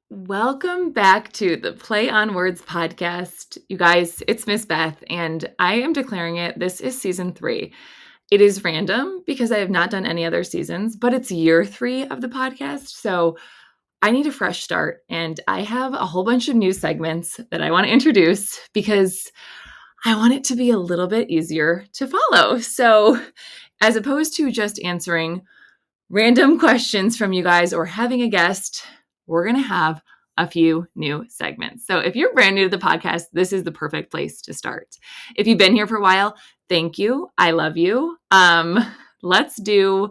Welcome back to the Play on Words podcast. You guys, it's Miss Beth, and I am declaring it. This is season 3. It is random because I have not done any other seasons, but it's year 3 of the podcast. So I need a fresh start, and I have a whole bunch of new segments that I want to introduce because I want it to be a little bit easier to follow. So, as opposed to just answering random questions from you guys or having a guest, we're going to have a few new segments. So if you're brand new to the podcast, this is the perfect place to start. If you've been here for a while, thank you. I love you. Let's do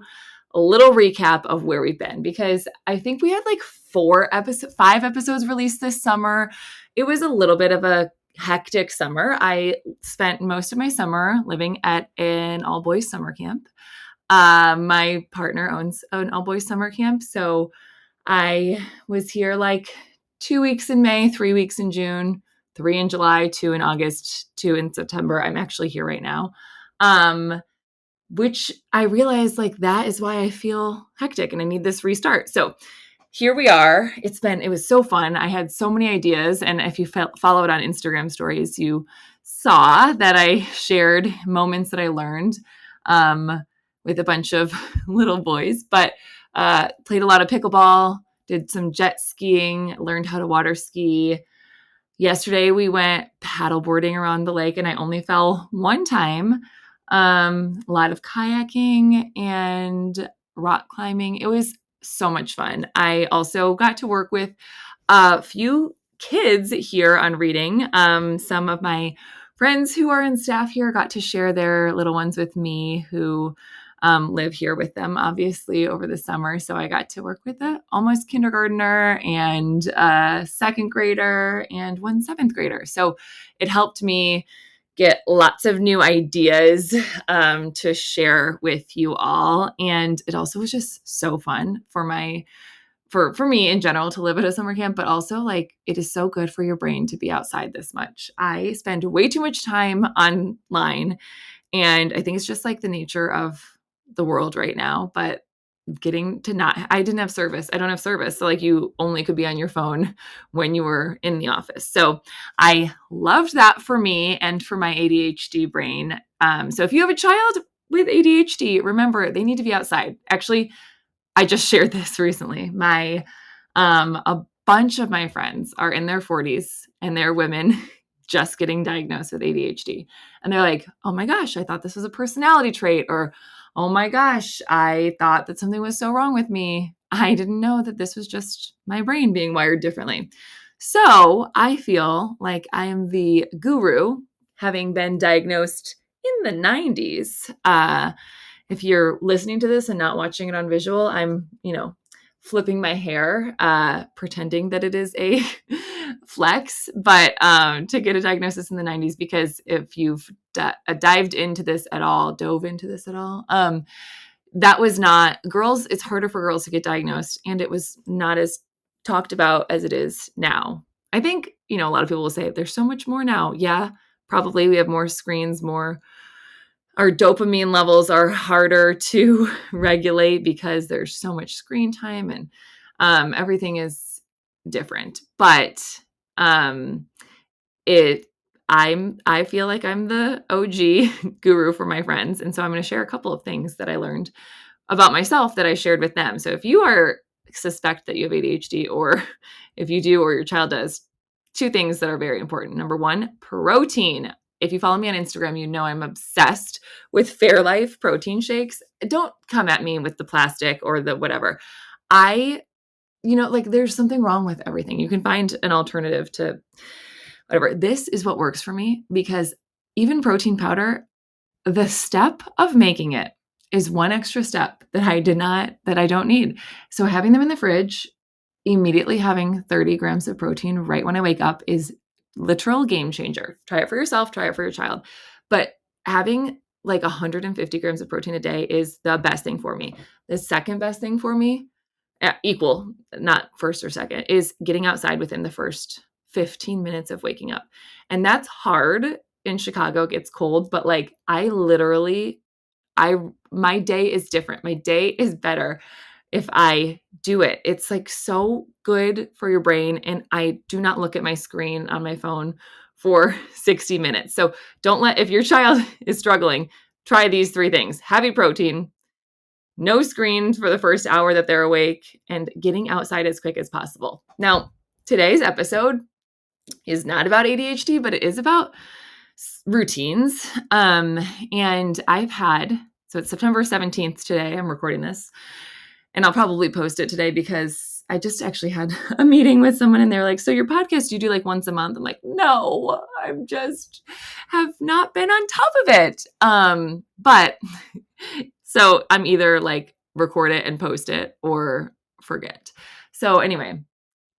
a little recap of where we've been because I think we had like 5 episodes released this summer. It was a little bit of a hectic summer. I spent most of my summer living at an all-boys summer camp. My partner owns an all-boys summer camp, so I was here like 2 weeks in May, 3 weeks in June, 3 in July, 2 in August, 2 in September. I'm actually here right now. Which I realized like that is why I feel hectic and I need this restart. So here we are. It was so fun. I had so many ideas. And if you followed on Instagram stories, you saw that I shared moments that I learned with a bunch of little boys, but played a lot of pickleball, did some jet skiing, learned how to water ski. Yesterday we went paddleboarding around the lake and I only fell one time. A lot of kayaking and rock climbing. It was so much fun. I also got to work with a few kids here on reading. Some of my friends who are in staff here got to share their little ones with me who live here with them, obviously, over the summer. So I got to work with a almost kindergartner and a second grader and one seventh grader. So it helped me get lots of new ideas to share with you all. And it also was just so fun for me in general to live at a summer camp, but also like it is so good for your brain to be outside this much. I spend way too much time online, and I think it's just like the nature of the world right now, but I didn't have service. I don't have service. So like you only could be on your phone when you were in the office. So I loved that for me and for my ADHD brain. So if you have a child with ADHD, remember they need to be outside. Actually, I just shared this recently. A bunch of my friends are in their 40s and they're women just getting diagnosed with ADHD. And they're like, "Oh my gosh, I thought this was a personality trait," or "Oh my gosh, I thought that something was so wrong with me. I didn't know that this was just my brain being wired differently." So I feel like I am the guru, having been diagnosed in the 90s. If you're listening to this and not watching it on visual, I'm, flipping my hair, pretending that it is a flex, but to get a diagnosis in the 90s, because if you've dove into this at all, that was not girls. It's harder for girls to get diagnosed, and it was not as talked about as it is now. I think, a lot of people will say there's so much more now. Yeah, probably we have more screens, our dopamine levels are harder to regulate because there's so much screen time and everything is different. But um, I feel like I'm the OG guru for my friends, and so I'm going to share a couple of things that I learned about myself that I shared with them. So if you suspect that you have ADHD, or if you do or your child does, 2 things that are very important. Number 1, protein. If you follow me on Instagram, you know I'm obsessed with Fairlife protein shakes. Don't come at me with the plastic or the whatever. There's something wrong with everything. You can find an alternative to whatever. This is what works for me, because even protein powder, the step of making it is one extra step that I don't need. So having them in the fridge, immediately having 30 grams of protein right when I wake up is literal game changer. Try it for yourself, try it for your child. But having like 150 grams of protein a day is the best thing for me. The second best thing for me, equal, not first or second, is getting outside within the first 15 minutes of waking up. And that's hard. In Chicago, it gets cold, but like my day is different. My day is better if I do it. It's like so good for your brain. And I do not look at my screen on my phone for 60 minutes. So if your child is struggling, try these 3 things: heavy protein, no screens for the first hour that they're awake, and getting outside as quick as possible. Now, today's episode is not about ADHD, but it is about routines. And so it's September 17th today. I'm recording this, and I'll probably post it today because I just actually had a meeting with someone and they're like, so your podcast, you do like once a month? I'm like, no, I'm just have not been on top of it. But so I'm either like record it and post it or forget. So anyway,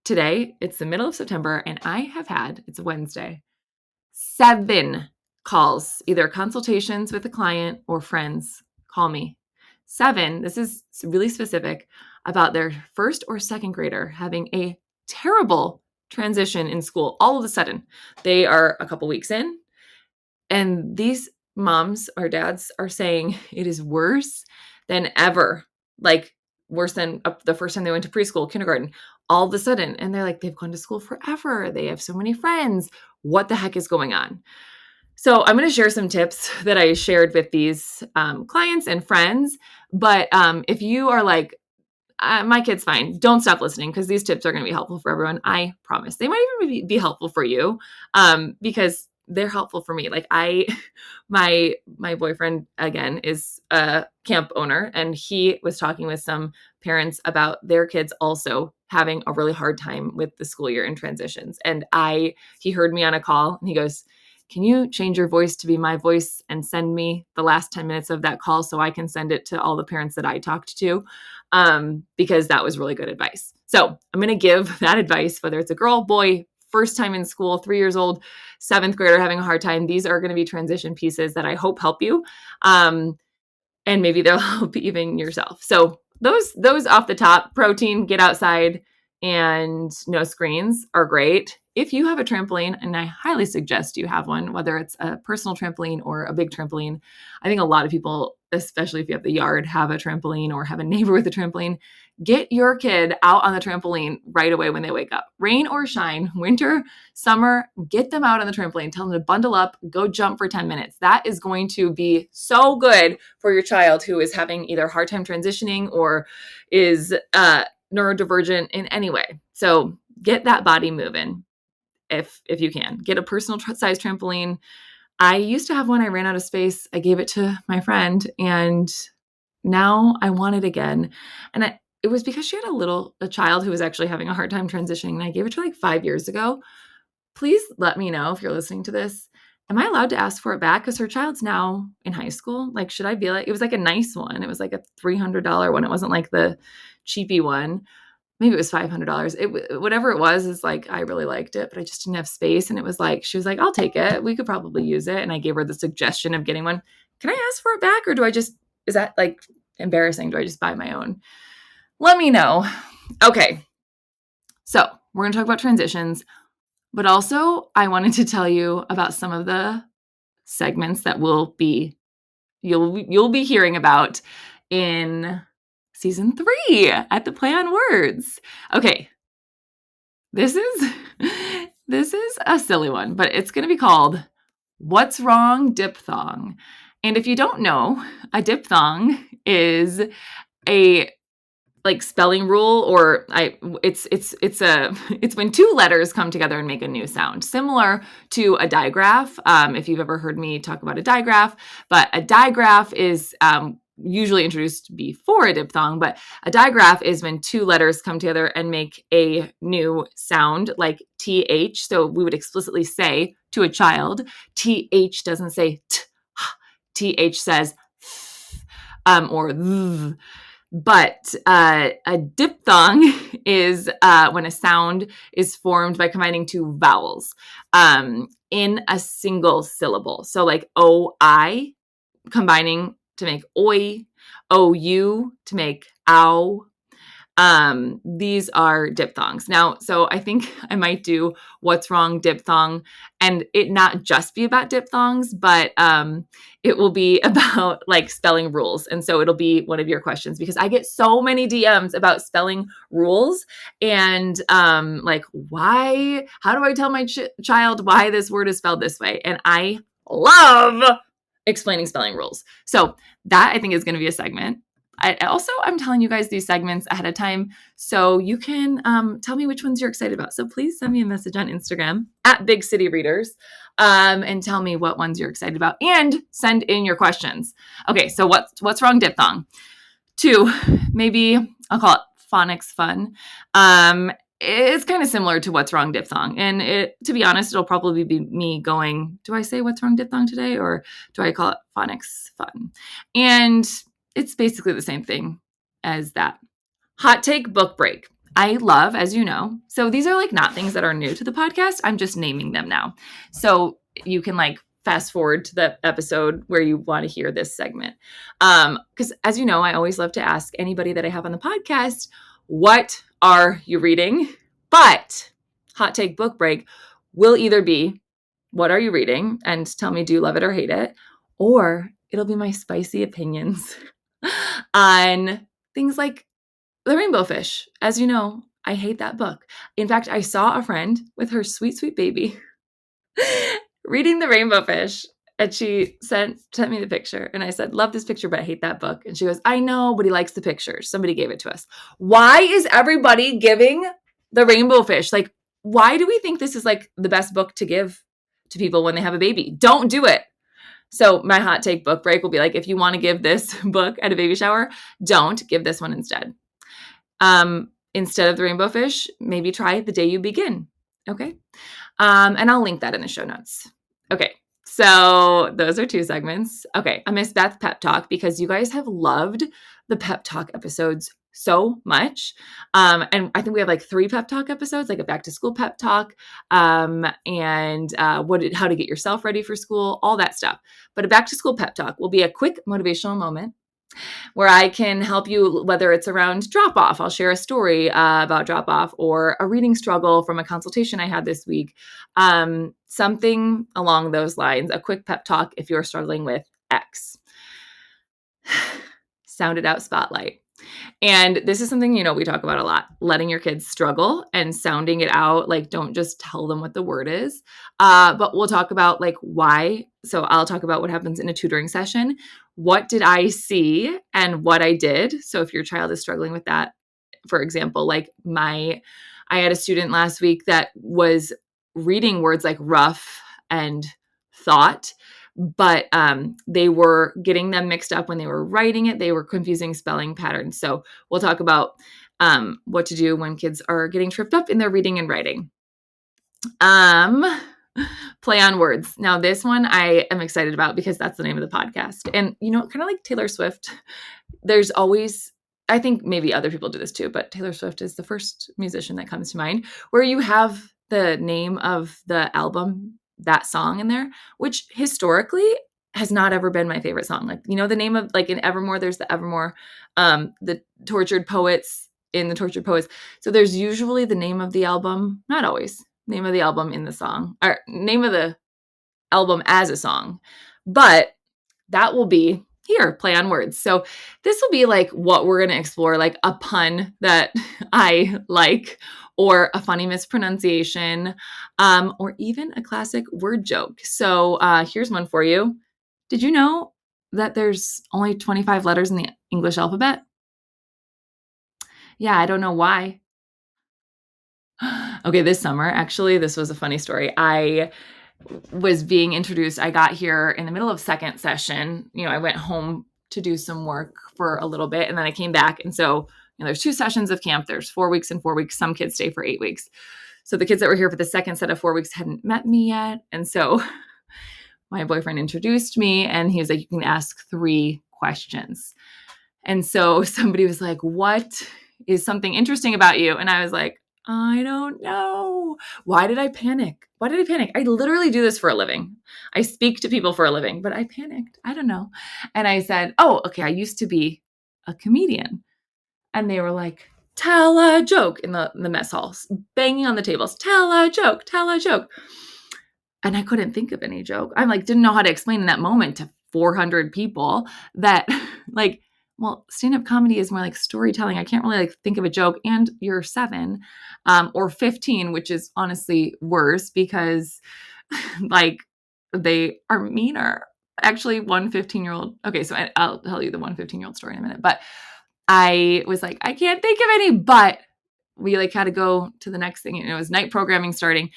today it's the middle of September and I have had, it's Wednesday, 7 calls, either consultations with a client or friends call me. 7, this is really specific, about their first or second grader having a terrible transition in school. All of a sudden, they are a couple weeks in, and these moms or dads are saying it is worse than ever, like worse than the first time they went to preschool, kindergarten, all of a sudden. And they're like, they've gone to school forever. They have so many friends. What the heck is going on? So I'm going to share some tips that I shared with these clients and friends. But if you are like, my kid's fine, don't stop listening, because these tips are going to be helpful for everyone. I promise. They might even be helpful for you because they're helpful for me. Like my boyfriend, again, is a camp owner, and he was talking with some parents about their kids also having a really hard time with the school year and transitions. And he heard me on a call and he goes, can you change your voice to be my voice and send me the last 10 minutes of that call so I can send it to all the parents that I talked to? Because that was really good advice. So I'm going to give that advice, whether it's a girl, boy, first time in school, 3 years old, 7th grader having a hard time. These are going to be transition pieces that I hope help you. And maybe they'll help even yourself. So those off the top: protein, get outside, and no screens are great. If you have a trampoline, and I highly suggest you have one, whether it's a personal trampoline or a big trampoline. I think a lot of people, especially if you have the yard, have a trampoline or have a neighbor with a trampoline. Get your kid out on the trampoline right away when they wake up. Rain or shine, winter, summer, get them out on the trampoline. Tell them to bundle up, go jump for 10 minutes. That is going to be so good for your child who is having either a hard time transitioning or is neurodivergent in any way. So get that body moving if you can. Get a personal size trampoline. I used to have one. I ran out of space. I gave it to my friend, and now I want it again. And it was because she had a child who was actually having a hard time transitioning, and I gave it to her like 5 years ago. Please let me know if you're listening to this. Am I allowed to ask for it back? Because her child's now in high school. Like, should I be like, it was like a nice one. It was like a $300 one. It wasn't like the cheapy one. Maybe it was $500. Whatever it was, is like, I really liked it, but I just didn't have space. And it was like, she was like, I'll take it. We could probably use it. And I gave her the suggestion of getting one. Can I ask for it back? Or is that like embarrassing? Do I just buy my own? Let me know. Okay. So we're going to talk about transitions, but also I wanted to tell you about some of the segments that you'll be hearing about in season 3 at the Play on Words. Okay. This is a silly one, but it's going to be called What's Wrong Diphthong. And if you don't know, a diphthong is a like spelling rule, or it's when 2 letters come together and make a new sound, similar to a digraph. If you've ever heard me talk about a digraph, but a digraph is usually introduced before a diphthong, but a digraph is when 2 letters come together and make a new sound, like TH. So we would explicitly say to a child, TH doesn't say t, TH says or th. But a diphthong is when a sound is formed by combining 2 vowels in a single syllable. So like O-I combining to make oi, O-U to make ow, These are diphthongs. Now, so I think I might do what's wrong diphthong, and it not just be about diphthongs, but it will be about like spelling rules. And so it'll be one of your questions because I get so many DMs about spelling rules and like how do I tell my child why this word is spelled this way? And I love explaining spelling rules. So that I think is going to be a segment. I'm telling you guys these segments ahead of time so you can tell me which ones you're excited about. So please send me a message on Instagram at Big City Readers and tell me what ones you're excited about and send in your questions. Okay, so what's wrong diphthong? 2, maybe I'll call it phonics fun. It's kind of similar to what's wrong diphthong. And to be honest, it'll probably be me going, do I say what's wrong diphthong today? Or do I call it phonics fun? And it's basically the same thing as that. Hot take book break. I love, as you know. So these are like not things that are new to the podcast. I'm just naming them now. So you can like fast forward to the episode where you want to hear this segment. Because as you know, I always love to ask anybody that I have on the podcast, what are you reading? But hot take book break will either be, what are you reading? And tell me, do you love it or hate it? Or it'll be my spicy opinions on things like The Rainbow Fish. As you know, I hate that book. In fact, I saw a friend with her sweet, sweet baby reading The Rainbow Fish, and she sent me the picture. And I said, love this picture, but I hate that book. And she goes, I know, but he likes the pictures. Somebody gave it to us. Why is everybody giving The Rainbow Fish? Like, why do we think this is like the best book to give to people when they have a baby? Don't do it. So my hot take book break will be like, if you want to give this book at a baby shower, don't give this one instead. Instead of The Rainbow Fish, maybe try The Day You Begin. Okay. And I'll link that in the show notes. Okay. So those are 2 segments. Okay. I miss Beth pep talk because you guys have loved the pep talk episodes so much. And I think we have like 3 pep talk episodes, like a back to school pep talk, and how to get yourself ready for school, all that stuff. But a back to school pep talk will be a quick motivational moment where I can help you, whether it's around drop off. I'll share a story about drop off or a reading struggle from a consultation I had this week. Something along those lines, a quick pep talk if you're struggling with X. Sound it out spotlight. And this is something, we talk about a lot, letting your kids struggle and sounding it out. Like, don't just tell them what the word is. But we'll talk about like why. So I'll talk about what happens in a tutoring session. What did I see and what I did? So if your child is struggling with that, for example, like I had a student last week that was reading words like rough and thought, but they were getting them mixed up when they were writing it. They were confusing spelling patterns. So we'll talk about what to do when kids are getting tripped up in their reading and writing. Play on words. Now, this one I am excited about because that's the name of the podcast. And, kind of like Taylor Swift, there's always, I think maybe other people do this too, but Taylor Swift is the first musician that comes to mind where you have the name of the album, that song in there, which historically has not ever been my favorite song. Like, the name of, like in Evermore, there's the Evermore, the Tortured Poets in the Tortured Poets. So there's usually the name of the album, not always, name of the album in the song, or name of the album as a song. But that will be here, play on words. So this will be like what we're going to explore, like a pun that I like, or a funny mispronunciation, or even a classic word joke. So here's one for you. Did you know that there's only 25 letters in the English alphabet? Yeah, I don't know why. Okay, this summer, actually, this was a funny story. I was being introduced. I got here in the middle of second session. I went home to do some work for a little bit, and then I came back. And so, there's 2 sessions of camp. There's 4 weeks and 4 weeks. Some kids stay for 8 weeks. So the kids that were here for the second set of 4 weeks hadn't met me yet. And so my boyfriend introduced me, and he was like, you can ask 3 questions. And so somebody was like, what is something interesting about you? And I was like, I don't know. Why did I panic? I literally do this for a living. I speak to people for a living, but I panicked. I don't know. And I said, oh, okay, I used to be a comedian. And they were like, tell a joke in the mess halls, banging on the tables, tell a joke, tell a joke. And I couldn't think of any joke. I like didn't know how to explain in that moment to 400 people that like, well, stand-up comedy is more like storytelling. I can't really like think of a joke. And you're 7 or 15, which is honestly worse because like they are meaner. Actually, one 15-year-old. Okay, so I'll tell you the one 15-year-old story in a minute. But I was like, I can't think of any, but we like had to go to the next thing. And it was night programming starting.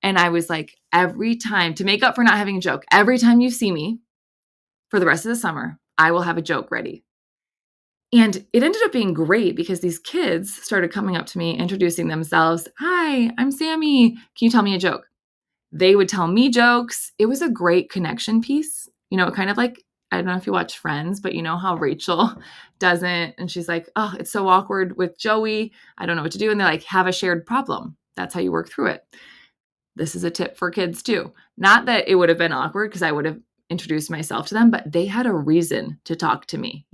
And I was like, every time to make up for not having a joke, every time you see me for the rest of the summer, I will have a joke ready. And it ended up being great because these kids started coming up to me, introducing themselves. Hi, I'm Sammy. Can you tell me a joke? They would tell me jokes. It was a great connection piece. Kind of like, I don't know if you watch Friends, but you know how Rachel doesn't, and she's like, oh, it's so awkward with Joey. I don't know what to do. And they're like, have a shared problem. That's how you work through it. This is a tip for kids too. Not that it would have been awkward because I would have introduced myself to them, but they had a reason to talk to me.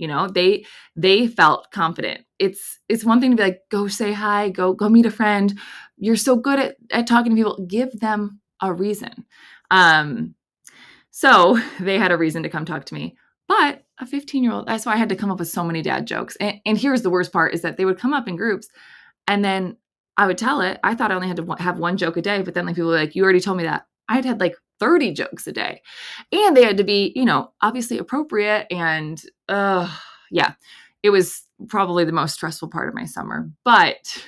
They felt confident. It's one thing to be like, go say hi, go meet a friend. You're so good at talking to people. Give them a reason. So they had a reason to come talk to me. But a 15-year-old, that's why I had to come up with so many dad jokes. And here's the worst part is that they would come up in groups and then I would tell it. I thought I only had to have one joke a day, but then like people were like, you already told me that. I'd had like 30 jokes a day. And they had to be, obviously appropriate. And yeah, it was probably the most stressful part of my summer. But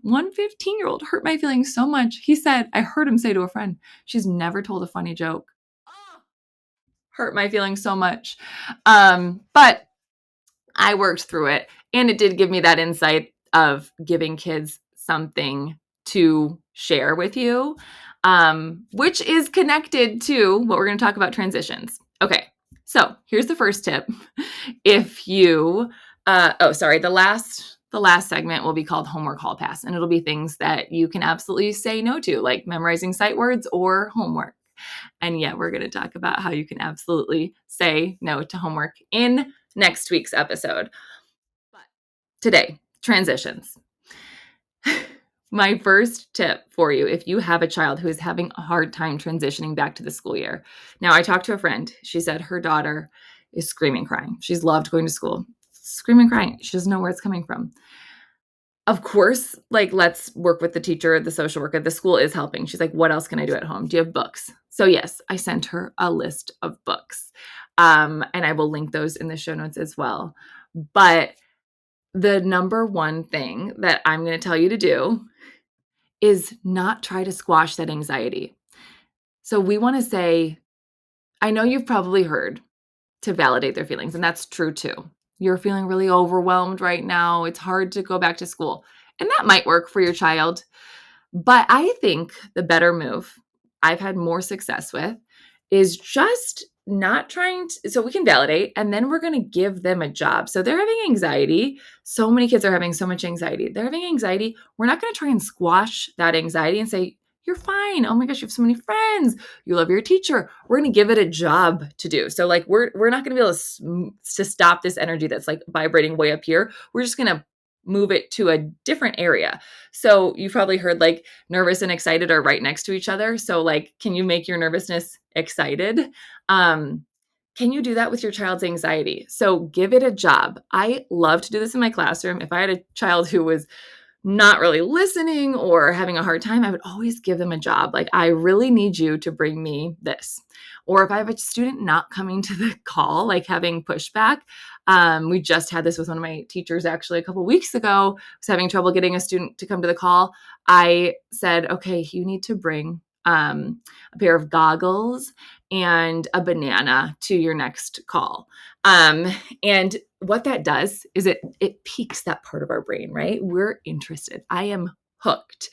one 15-year-old hurt my feelings so much. He said, I heard him say to a friend, she's never told a funny joke. Hurt my feelings so much. But I worked through it. And it did give me that insight of giving kids something to share with you, which is connected to what we're going to talk about, transitions. Okay, so here's the first tip. If you, the last segment will be called Homework Hall Pass, and it'll be things that you can absolutely say no to, like memorizing sight words or homework. And yeah, we're going to talk about how you can absolutely say no to homework in next week's episode. But today, transitions. My first tip for you, if you have a child who is having a hard time transitioning back to the school year. Now, I talked to a friend. She said her daughter is screaming, crying. She's loved going to school. Screaming, crying. She doesn't know where it's coming from. Of course, like, let's work with the teacher, the social worker. The school is helping. She's like, what else can I do at home? Do you have books? So yes, I sent her a list of books. And I will link those in the show notes as well. But the number one thing that I'm going to tell you to do is not try to squash that anxiety. So we want to say, I know you've probably heard to validate their feelings, and that's true too. You're feeling really overwhelmed right now. It's hard to go back to school. And that might work for your child. But I think the better move I've had more success with is just not trying to, so we can validate, and then we're going to give them a job. So they're having anxiety. So many kids are having so much anxiety. They're having anxiety. We're not going to try and squash that anxiety and say, you're fine. Oh my gosh, you have so many friends. You love your teacher. We're going to give it a job to do. So like, we're not going to be able to stop this energy that's like vibrating way up here. We're just going to move it to a different area. So you've probably heard like nervous and excited are right next to each other. So like, can you make your nervousness excited? Can you do that with your child's anxiety? So give it a job. I love to do this in my classroom. If I had a child who was not really listening or having a hard time, I would always give them a job. Like, I really need you to bring me this. Or if I have a student not coming to the call, like having pushback, we just had this with one of my teachers actually a couple of weeks ago. I was having trouble getting a student to come to the call. I said, okay, you need to bring a pair of goggles and a banana to your next call. And what that does is it piques that part of our brain, right? We're interested. I am hooked.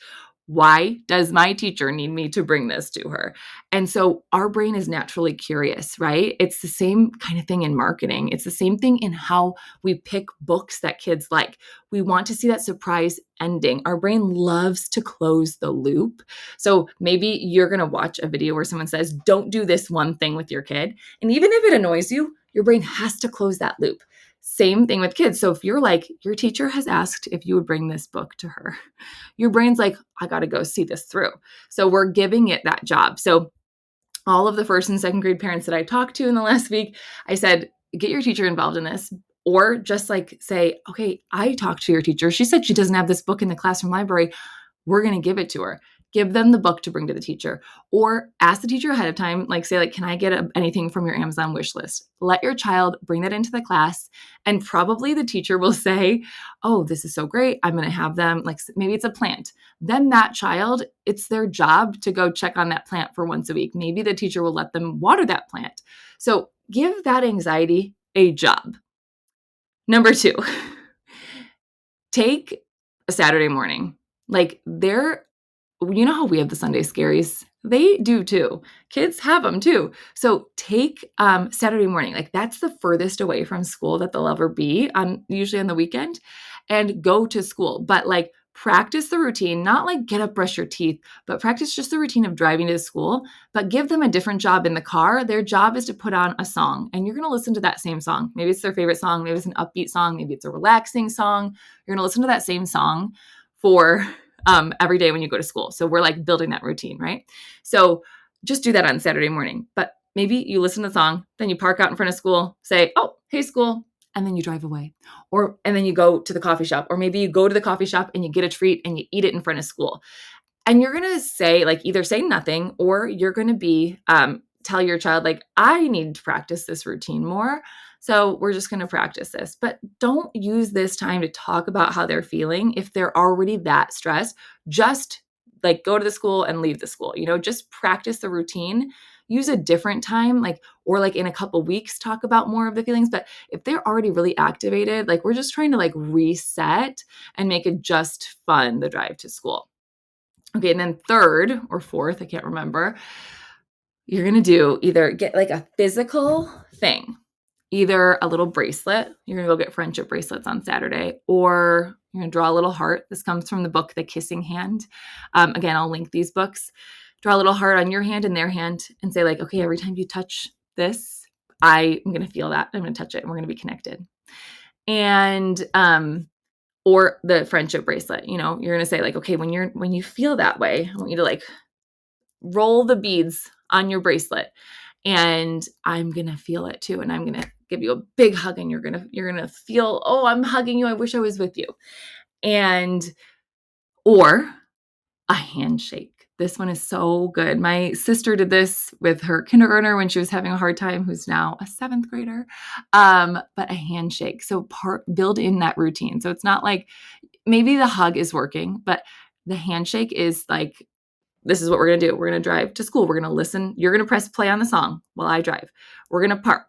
Why does my teacher need me to bring this to her? And so our brain is naturally curious, right? It's the same kind of thing in marketing. It's the same thing in how we pick books that kids like. We want to see that surprise ending. Our brain loves to close the loop. So maybe you're going to watch a video where someone says, don't do this one thing with your kid. And even if it annoys you, your brain has to close that loop. Same thing with kids. So if you're like, your teacher has asked if you would bring this book to her, your brain's like, I got to go see this through. So we're giving it that job. So all of the first and second grade parents that I talked to in the last week, I said, get your teacher involved in this. Or just like say, okay, I talked to your teacher. She said she doesn't have this book in the classroom library. We're going to give it to her. Give them the book to bring to the teacher, or ask the teacher ahead of time, like say, like, can I get anything from your Amazon wish list? Let your child bring that into the class, and probably the teacher will say, oh, this is so great. I'm going to have them, like maybe it's a plant. Then that child, it's their job to go check on that plant for once a week. Maybe the teacher will let them water that plant. So give that anxiety a job. Number 2, take a Saturday morning. Like you know how we have the Sunday scaries? They do too. Kids have them too. So take Saturday morning, like that's the furthest away from school that they'll ever be usually on the weekend, and go to school. But like practice the routine, not like get up, brush your teeth, but practice just the routine of driving to school, but give them a different job in the car. Their job is to put on a song, and you're going to listen to that same song. Maybe it's their favorite song. Maybe it's an upbeat song. Maybe it's a relaxing song. You're going to listen to that same song for every day when you go to school. So we're like building that routine, right? So just do that on Saturday morning. But maybe you listen to the song, then you park out in front of school, say, oh, hey, school, and then you drive away. And then you go to the coffee shop, or maybe you go to the coffee shop and you get a treat and you eat it in front of school. And you're going to say, like, either say nothing, or you're going to be, tell your child, like, I need to practice this routine more. So we're just going to practice this. But don't use this time to talk about how they're feeling if they're already that stressed. Just like go to the school and leave the school, just practice the routine. Use a different time, or in a couple weeks, talk about more of the feelings. But if they're already really activated, like we're just trying to reset and make it just fun, the drive to school. Okay. And then 3rd or 4th, I can't remember, you're going to do either get a physical thing, either a little bracelet. You're going to go get friendship bracelets on Saturday, or you're going to draw a little heart. This comes from the book, The Kissing Hand. Again, I'll link these books. Draw a little heart on your hand and their hand, and say, okay, every time you touch this, I'm going to feel that. I'm going to touch it, and we're going to be connected. And, or the friendship bracelet, you're going to say, okay, when you feel that way, I want you to roll the beads on your bracelet, and I'm going to feel it too. And I'm going to give you a big hug, and you're going to feel, oh, I'm hugging you. I wish I was with you. Or a handshake. This one is so good. My sister did this with her kindergartner when she was having a hard time, who's now a 7th grader. But a handshake. So build in that routine. So it's not like maybe the hug is working, but the handshake is this is what we're going to do. We're going to drive to school. We're going to listen. You're going to press play on the song while I drive. We're going to park.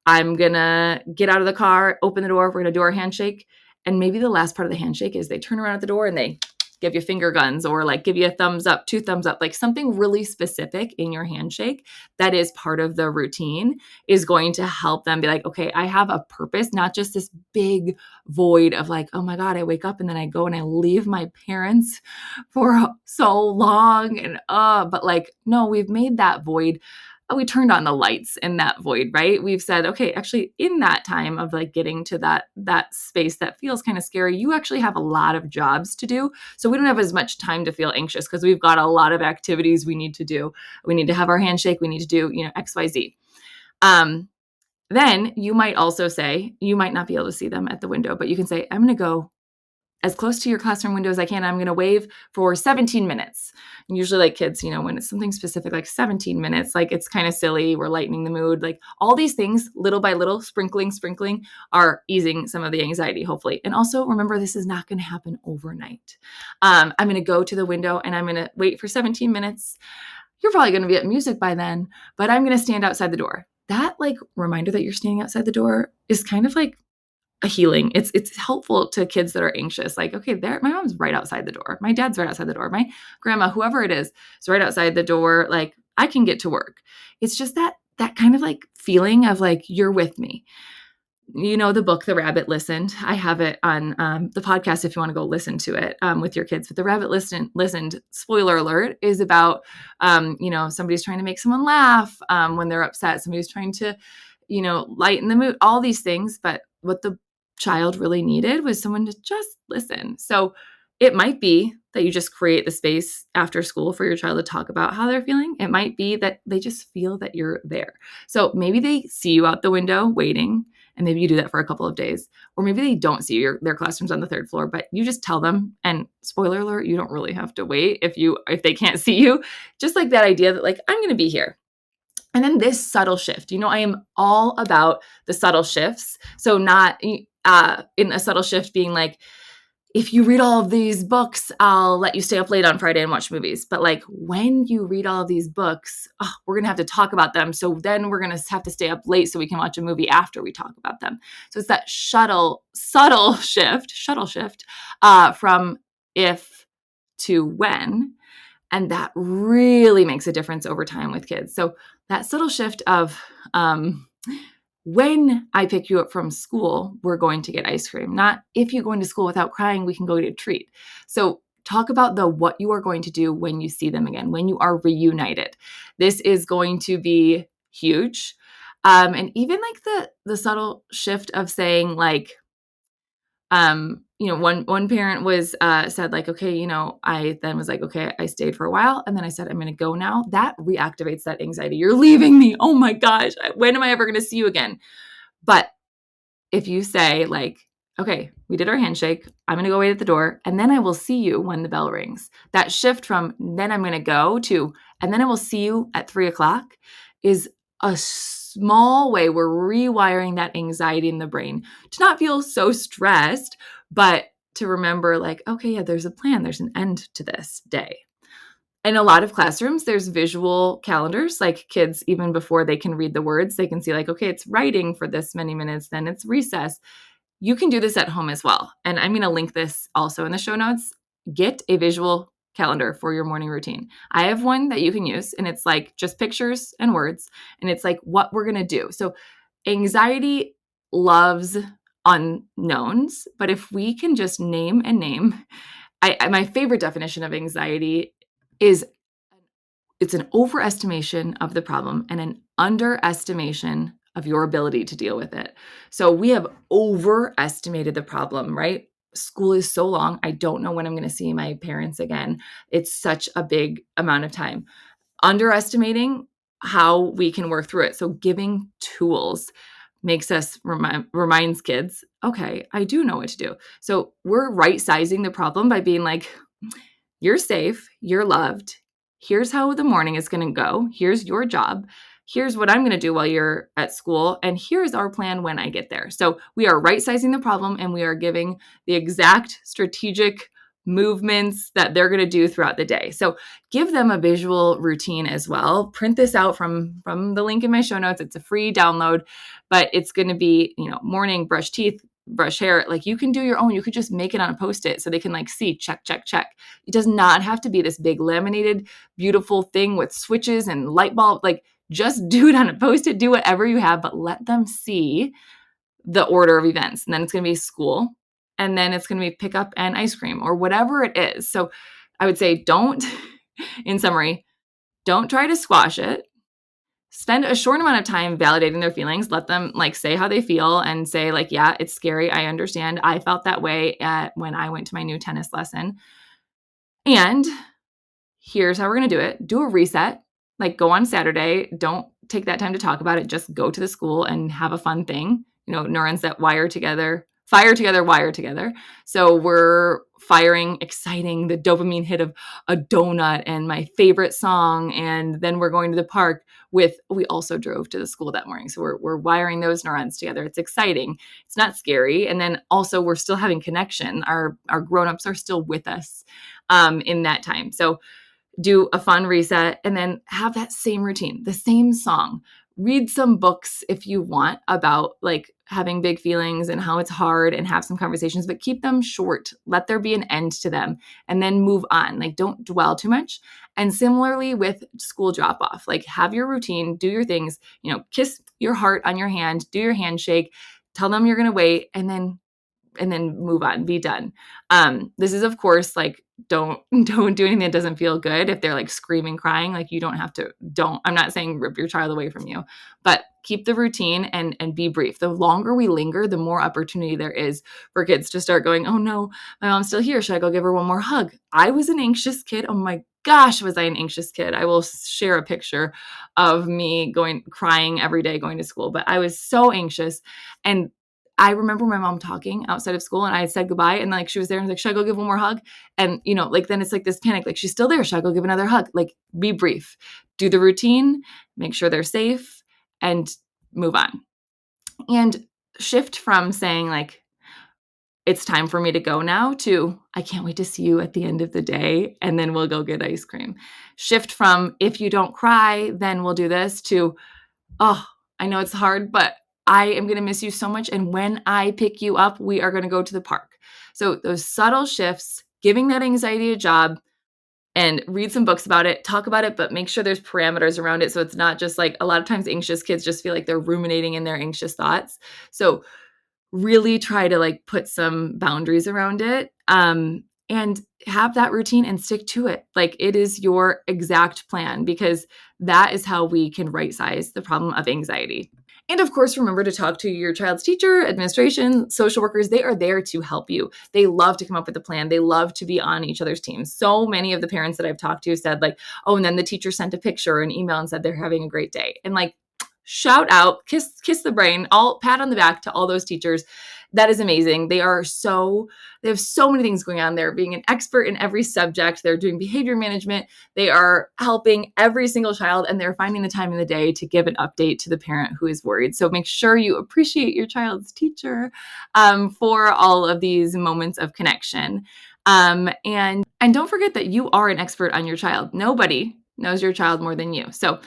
I'm going to get out of the car, open the door. We're going to do our handshake. And maybe the last part of the handshake is they turn around at the door and they give you finger guns, or give you a thumbs up, 2 thumbs up, something really specific in your handshake that is part of the routine is going to help them be okay, I have a purpose, not just this big void of oh my God, I wake up and then I go and I leave my parents for so long. And, but no, we've made that void. We turned on the lights in that void, right? We've said, okay, actually in that time of getting to that space that feels kind of scary, you actually have a lot of jobs to do. So we don't have as much time to feel anxious because we've got a lot of activities we need to do. We need to have our handshake. We need to do, X, Y, Z. Then you might also say, you might not be able to see them at the window, but you can say, I'm going to go as close to your classroom window as I can. I'm going to wave for 17 minutes. And usually kids, when it's something specific, 17 minutes, it's kind of silly. We're lightening the mood. All these things, little by little, sprinkling, are easing some of the anxiety, hopefully. And also remember, this is not going to happen overnight. I'm going to go to the window and I'm going to wait for 17 minutes. You're probably going to be at music by then, but I'm going to stand outside the door. That reminder that you're standing outside the door is kind of a healing. It's helpful to kids that are anxious. Okay, my mom's right outside the door. My dad's right outside the door. My grandma, whoever it is right outside the door. I can get to work. It's just that kind of feeling of you're with me. The book, The Rabbit Listened. I have it on the podcast if you want to go listen to it with your kids. But The Rabbit Listened, spoiler alert, is about, somebody's trying to make someone laugh when they're upset. Somebody's trying to lighten the mood, all these things. But what the child really needed was someone to just listen. So it might be that you just create the space after school for your child to talk about how they're feeling. It might be that they just feel that you're there. So maybe they see you out the window waiting, and maybe you do that for a couple of days. Or maybe they don't see you. Their classroom's on the third floor, but you just tell them. And spoiler alert, you don't really have to wait if they can't see you. Just like that idea that like, I'm going to be here. And then this subtle shift, I am all about the subtle shifts. So not in a subtle shift being like, if you read all of these books, I'll let you stay up late on Friday and watch movies. But like when you read all of these books, we're going to have to talk about them. So then we're going to have to stay up late so we can watch a movie after we talk about them. So it's that subtle shift from if to when. And that really makes a difference over time with kids. So that subtle shift of when I pick you up from school, we're going to get ice cream. Not if you go into school without crying, we can go get a treat. So talk about what you are going to do when you see them again, when you are reunited. This is going to be huge. And even like the subtle shift of saying like, one parent was said like, okay, I then was like, okay, I stayed for a while. And then I said, I'm going to go now. That reactivates that anxiety. You're leaving me. Oh my gosh. When am I ever going to see you again? But if you say like, okay, we did our handshake, I'm going to go wait at the door, and then I will see you when the bell rings. That shift from then I'm going to go to, and then I will see you at 3:00 is a small way we're rewiring that anxiety in the brain to not feel so stressed, but to remember like, okay, yeah, there's a plan. There's an end to this day. In a lot of classrooms, there's visual calendars, like kids, even before they can read the words, they can see like, okay, it's writing for this many minutes, then it's recess. You can do this at home as well. And I'm going to link this also in the show notes. Get a visual calendar for your morning routine. I have one that you can use, and it's like just pictures and words, and it's like what we're going to do. So anxiety loves unknowns, but if we can just name and name, my favorite definition of anxiety is it's an overestimation of the problem and an underestimation of your ability to deal with it. So we have overestimated the problem, right? School is so long. I don't know when I'm going to see my parents again. It's such a big amount of time. Underestimating how we can work through it. So giving tools makes us reminds kids, okay, I do know what to do. So we're right sizing the problem by being like, you're safe, you're loved. Here's how the morning is going to go. Here's your job. Here's what I'm going to do while you're at school. And here's our plan when I get there. So we are right sizing the problem, and we are giving the exact strategic movements that they're going to do throughout the day. So give them a visual routine as well. Print this out from the link in my show notes. It's a free download, but it's going to be, morning, brush teeth, brush hair. Like you can do your own. You could just make it on a Post-it so they can like see, check, check, check. It does not have to be this big laminated, beautiful thing with switches and light bulb. Like just do it on a Post-it, do whatever you have, but let them see the order of events. And then it's going to be school. And then it's going to be pick up and ice cream or whatever it is. So I would say in summary, don't try to squash it. Spend a short amount of time validating their feelings. Let them like say how they feel and say like, yeah, it's scary. I understand. I felt that way when I went to my new tennis lesson. And here's how we're going to do it. Do a reset. Like go on Saturday. Don't take that time to talk about it. Just go to the school and have a fun thing. Neurons that fire together, wire together. So we're firing, exciting, the dopamine hit of a donut and my favorite song. And then we're going to the park we also drove to the school that morning. So we're wiring those neurons together. It's exciting. It's not scary. And then also we're still having connection. Our grownups are still with us in that time. So do a fun reset and then have that same routine, the same song. Read some books if you want about like having big feelings and how it's hard, and have some conversations, but keep them short. Let there be an end to them and then move on. Like don't dwell too much. And similarly with school drop off, like have your routine, do your things, kiss your heart on your hand, do your handshake, tell them you're going to wait, and then move on, be done. This is of course like don't do anything that doesn't feel good. If they're like screaming, crying, like you don't have to, I'm not saying rip your child away from you, but keep the routine and be brief. The longer we linger, the more opportunity there is for kids to start going, oh no, my mom's still here. Should I go give her one more hug? I was an anxious kid. Oh my gosh, was I an anxious kid? I will share a picture of me crying every day going to school, but I was so anxious. And I remember my mom talking outside of school and I had said goodbye and like she was there and like, should I go give one more hug? And like then it's like this panic, like she's still there. Should I go give another hug? Like be brief, do the routine, make sure they're safe and move on. And shift from saying like, it's time for me to go now to I can't wait to see you at the end of the day and then we'll go get ice cream. Shift from if you don't cry, then we'll do this to, oh, I know it's hard, but I am going to miss you so much. And when I pick you up, we are going to go to the park. So those subtle shifts, giving that anxiety a job and read some books about it, talk about it, but make sure there's parameters around it. So it's not just like a lot of times anxious kids just feel like they're ruminating in their anxious thoughts. So really try to like put some boundaries around it and have that routine and stick to it. Like it is your exact plan because that is how we can right size the problem of anxiety. And of course, remember to talk to your child's teacher, administration, social workers. They are there to help you. They love to come up with a plan. They love to be on each other's teams. So many of the parents that I've talked to said like, oh, and then the teacher sent a picture or an email and said they're having a great day. And like, shout out, kiss the brain, all pat on the back to all those teachers. That is amazing. They have so many things going on. They're being an expert in every subject. They're doing behavior management. They are helping every single child and they're finding the time in the day to give an update to the parent who is worried. So make sure you appreciate your child's teacher for all of these moments of connection. And don't forget that you are an expert on your child. Nobody knows your child more than you. So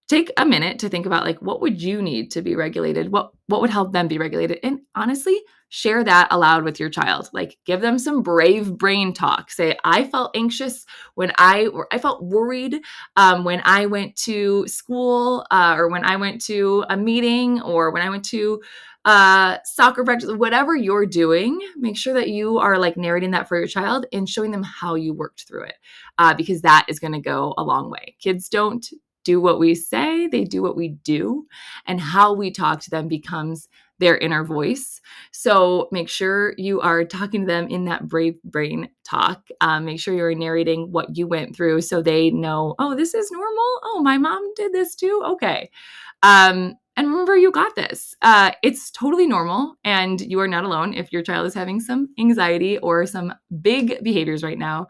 take a minute to think about like, what would you need to be regulated? What would help them be regulated? And honestly, share that aloud with your child. Like give them some brave brain talk. Say, I felt anxious when I felt worried when I went to school or when I went to a meeting or when I went to soccer practice, whatever you're doing, make sure that you are like narrating that for your child and showing them how you worked through it because that is going to go a long way. Kids don't do what we say, they do what we do, and how we talk to them becomes their inner voice. So make sure you are talking to them in that brave brain talk. Make sure you're narrating what you went through so they know, oh, this is normal. Oh, my mom did this too. Okay. And remember, you got this. It's totally normal, and you are not alone if your child is having some anxiety or some big behaviors right now.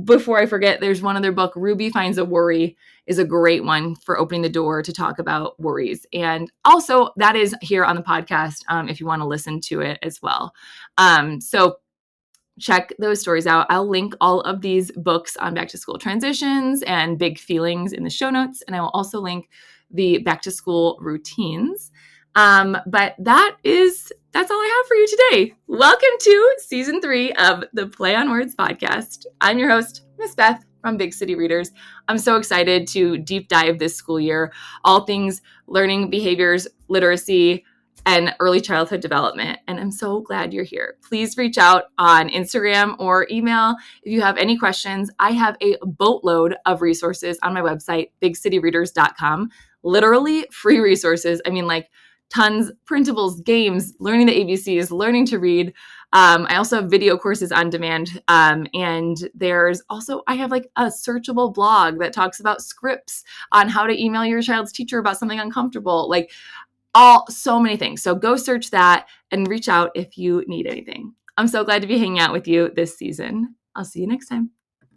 Before I forget, there's one other book, Ruby Finds a Worry, is a great one for opening the door to talk about worries. And also, that is here on the podcast if you want to listen to it as well. So check those stories out. I'll link all of these books on back to school transitions and big feelings in the show notes. And I will also link the back to school routines. But that's all I have for you today. Welcome to season 3 of the Play on Words podcast. I'm your host, Miss Beth from Big City Readers. I'm so excited to deep dive this school year, all things learning behaviors, literacy, and early childhood development. And I'm so glad you're here. Please reach out on Instagram or email if you have any questions. I have a boatload of resources on my website, bigcityreaders.com. Literally free resources. I mean, like tons, printables, games, learning the ABCs, learning to read. I also have video courses on demand. And there's also, I have like a searchable blog that talks about scripts on how to email your child's teacher about something uncomfortable. Like so many things. So go search that and reach out if you need anything. I'm so glad to be hanging out with you this season. I'll see you next time.